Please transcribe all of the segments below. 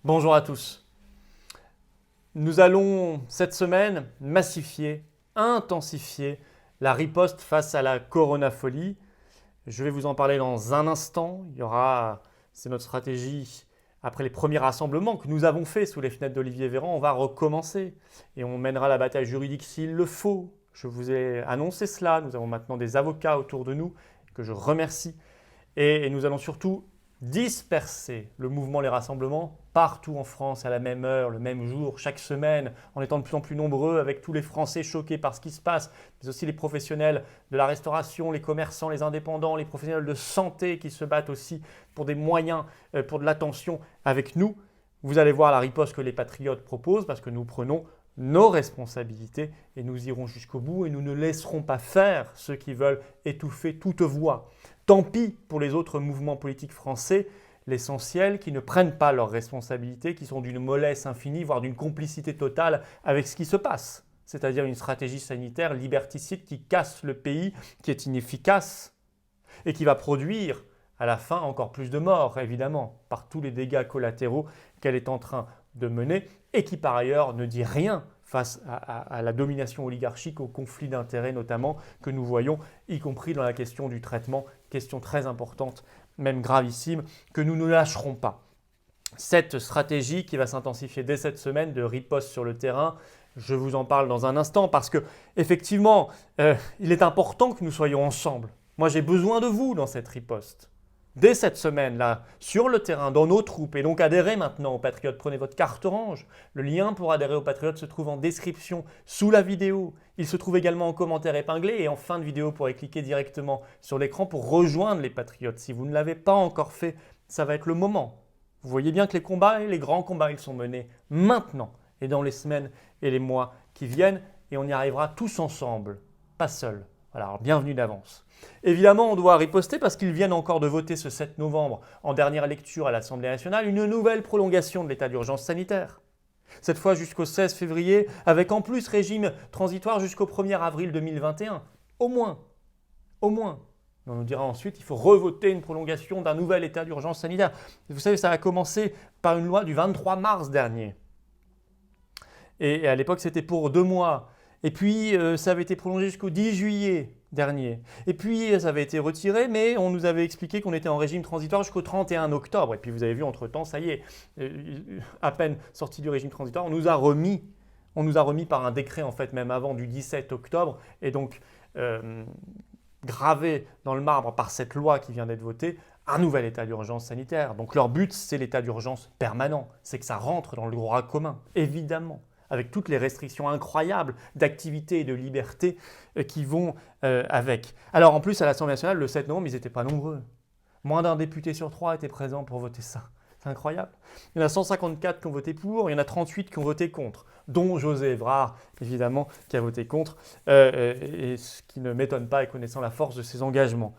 Bonjour à tous. Nous allons cette semaine massifier, intensifier la riposte face à la coronafolie. Je vais vous en parler dans un instant. C'est notre stratégie après les premiers rassemblements que nous avons faits sous les fenêtres d'Olivier Véran. On va recommencer et on mènera la bataille juridique s'il le faut. Je vous ai annoncé cela. Nous avons maintenant des avocats autour de nous que je remercie. Et nous allons surtout disperser le mouvement Les Rassemblements partout en France à la même heure, le même jour, chaque semaine, en étant de plus en plus nombreux avec tous les Français choqués par ce qui se passe, mais aussi les professionnels de la restauration, les commerçants, les indépendants, les professionnels de santé qui se battent aussi pour des moyens, pour de l'attention avec nous. Vous allez voir la riposte que les patriotes proposent parce que nous prenons nos responsabilités et nous irons jusqu'au bout et nous ne laisserons pas faire ceux qui veulent étouffer toute voix. Tant pis pour les autres mouvements politiques français, l'essentiel, qui ne prennent pas leurs responsabilités, qui sont d'une mollesse infinie, voire d'une complicité totale avec ce qui se passe. C'est-à-dire une stratégie sanitaire liberticide qui casse le pays, qui est inefficace et qui va produire à la fin encore plus de morts, évidemment, par tous les dégâts collatéraux qu'elle est en train de mener et qui par ailleurs ne dit rien face à la domination oligarchique, au conflit d'intérêts notamment que nous voyons, y compris dans la question du traitement, question très importante, même gravissime, que nous ne lâcherons pas. Cette stratégie qui va s'intensifier dès cette semaine de riposte sur le terrain, je vous en parle dans un instant parce que effectivement, il est important que nous soyons ensemble. Moi, j'ai besoin de vous dans cette riposte. Dès cette semaine-là, sur le terrain, dans nos troupes, et donc adhérez maintenant aux Patriotes, prenez votre carte orange. Le lien pour adhérer aux Patriotes se trouve en description sous la vidéo. Il se trouve également en commentaire épinglé et en fin de vidéo, vous pourrez cliquer directement sur l'écran pour rejoindre les Patriotes. Si vous ne l'avez pas encore fait, ça va être le moment. Vous voyez bien que les combats, les grands combats, ils sont menés maintenant et dans les semaines et les mois qui viennent et on y arrivera tous ensemble, pas seuls. Voilà, alors bienvenue d'avance. Évidemment, on doit riposter parce qu'ils viennent encore de voter ce 7 novembre, en dernière lecture à l'Assemblée nationale, une nouvelle prolongation de l'état d'urgence sanitaire. Cette fois jusqu'au 16 février, avec en plus régime transitoire jusqu'au 1er avril 2021. Au moins. Au moins. On nous dira ensuite qu'il faut revoter une prolongation d'un nouvel état d'urgence sanitaire. Vous savez, ça a commencé par une loi du 23 mars dernier. Et à l'époque, c'était pour 2 mois. Et puis, ça avait été prolongé jusqu'au 10 juillet dernier. Et puis, ça avait été retiré, mais on nous avait expliqué qu'on était en régime transitoire jusqu'au 31 octobre. Et puis, vous avez vu, entre-temps, ça y est, à peine sorti du régime transitoire, on nous a remis par un décret, en fait, même avant du 17 octobre. Et donc, gravé dans le marbre par cette loi qui vient d'être votée, un nouvel état d'urgence sanitaire. Donc, leur but, c'est l'état d'urgence permanent. C'est que ça rentre dans le droit commun, évidemment, avec toutes les restrictions incroyables d'activité et de liberté qui vont avec. Alors en plus, à l'Assemblée nationale, le 7 novembre, ils n'étaient pas nombreux. Moins d'un député sur 3 était présent pour voter ça. C'est incroyable. Il y en a 154 qui ont voté pour, il y en a 38 qui ont voté contre, dont José Evrard, évidemment, qui a voté contre, et ce qui ne m'étonne pas, et connaissant la force de ses engagements.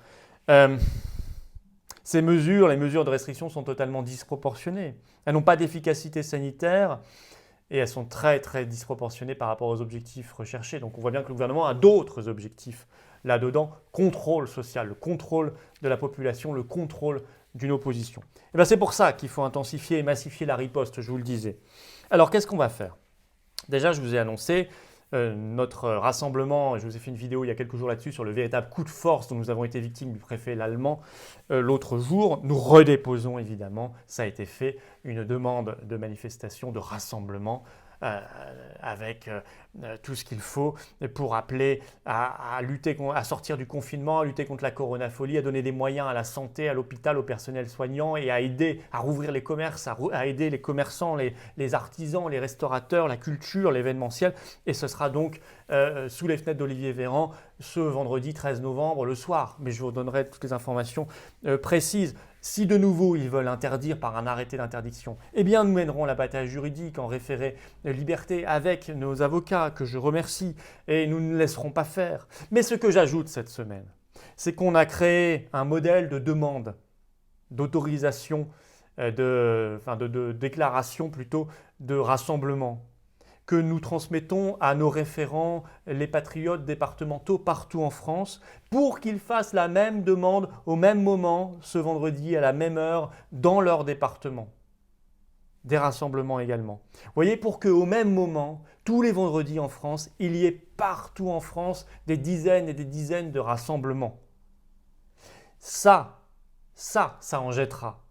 Ces mesures, les mesures de restriction sont totalement disproportionnées. Elles n'ont pas d'efficacité sanitaire, et elles sont très très disproportionnées par rapport aux objectifs recherchés. Donc on voit bien que le gouvernement a d'autres objectifs là-dedans. Contrôle social, le contrôle de la population, le contrôle d'une opposition. Et bien c'est pour ça qu'il faut intensifier et massifier la riposte, je vous le disais. Alors qu'est-ce qu'on va faire? Déjà, je vous ai annoncé notre rassemblement, je vous ai fait une vidéo il y a quelques jours là-dessus sur le véritable coup de force dont nous avons été victimes du préfet l'Allemand l'autre jour. Nous redéposons évidemment, ça a été fait, une demande de manifestation, de rassemblement avec tout ce qu'il faut pour appeler à lutter, à sortir du confinement, à lutter contre la coronafolie, à donner des moyens à la santé, à l'hôpital, au personnel soignant et à aider à rouvrir les commerces, à aider les commerçants, les artisans, les restaurateurs, la culture, l'événementiel. Et ce sera donc sous les fenêtres d'Olivier Véran ce vendredi 13 novembre le soir. Mais je vous donnerai toutes les informations précises. Si de nouveau ils veulent interdire par un arrêté d'interdiction, eh bien nous mènerons la bataille juridique en référé liberté avec nos avocats que je remercie et nous ne laisserons pas faire. Mais ce que j'ajoute cette semaine, c'est qu'on a créé un modèle de demande, d'autorisation, de déclaration plutôt, de rassemblement que nous transmettons à nos référents, les patriotes départementaux partout en France, pour qu'ils fassent la même demande au même moment, ce vendredi, à la même heure, dans leur département. des rassemblements également. Vous voyez, pour qu'au même moment, tous les vendredis en France, il y ait partout en France des dizaines et des dizaines de rassemblements. Ça en jettera.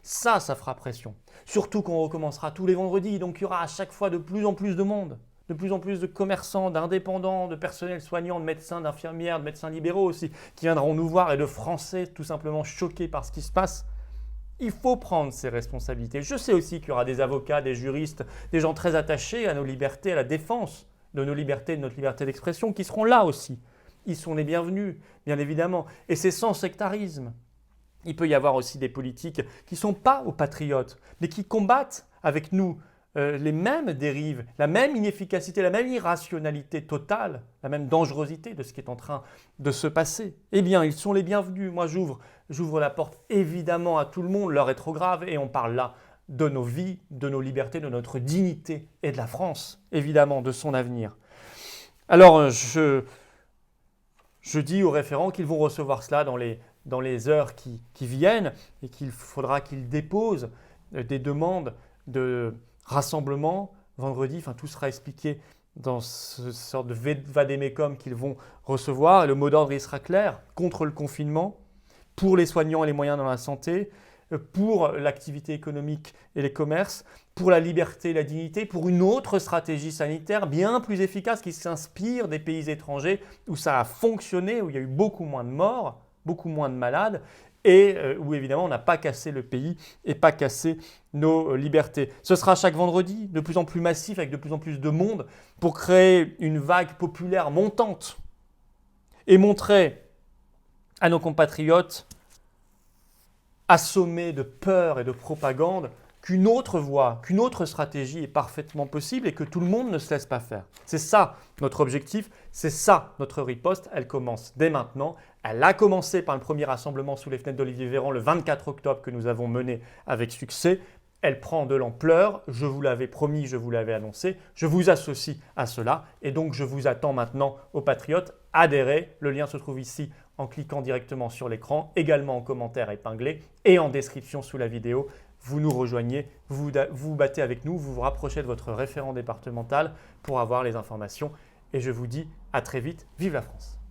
Ça fera pression. Surtout qu'on recommencera tous les vendredis, donc il y aura à chaque fois de plus en plus de monde, de plus en plus de commerçants, d'indépendants, de personnels soignants, de médecins, d'infirmières, de médecins libéraux aussi, qui viendront nous voir et de Français tout simplement choqués par ce qui se passe. Il faut prendre ses responsabilités. Je sais aussi qu'il y aura des avocats, des juristes, des gens très attachés à nos libertés, à la défense de nos libertés, de notre liberté d'expression, qui seront là aussi. Ils sont les bienvenus, bien évidemment. Et c'est sans sectarisme. Il peut y avoir aussi des politiques qui ne sont pas aux patriotes, mais qui combattent avec nous les mêmes dérives, la même inefficacité, la même irrationalité totale, la même dangerosité de ce qui est en train de se passer. Eh bien, ils sont les bienvenus. Moi, j'ouvre la porte évidemment à tout le monde. L'heure est trop grave et on parle là de nos vies, de nos libertés, de notre dignité et de la France, évidemment, de son avenir. Alors, je dis aux référents qu'ils vont recevoir cela dans les heures qui viennent et qu'il faudra qu'ils déposent des demandes de rassemblement vendredi. Enfin, tout sera expliqué dans ce sorte de vadémécum qu'ils vont recevoir. Le mot d'ordre, il sera clair, contre le confinement, pour les soignants et les moyens dans la santé, pour l'activité économique et les commerces, pour la liberté et la dignité, pour une autre stratégie sanitaire bien plus efficace qui s'inspire des pays étrangers où ça a fonctionné, où il y a eu beaucoup moins de morts, beaucoup moins de malades et où évidemment on n'a pas cassé le pays et pas cassé nos libertés. Ce sera chaque vendredi, de plus en plus massif avec de plus en plus de monde pour créer une vague populaire montante et montrer à nos compatriotes assommés de peur et de propagande qu'une autre voie, qu'une autre stratégie est parfaitement possible et que tout le monde ne se laisse pas faire. C'est ça notre objectif, c'est ça notre riposte. Elle commence dès maintenant. Elle a commencé par le premier rassemblement sous les fenêtres d'Olivier Véran le 24 octobre que nous avons mené avec succès. Elle prend de l'ampleur, je vous l'avais promis, je vous l'avais annoncé, je vous associe à cela et donc je vous attends maintenant aux Patriotes. Adhérez, le lien se trouve ici en cliquant directement sur l'écran, également en commentaire épinglé et en description sous la vidéo. Vous nous rejoignez, vous vous battez avec nous, vous vous rapprochez de votre référent départemental pour avoir les informations et je vous dis à très vite, vive la France!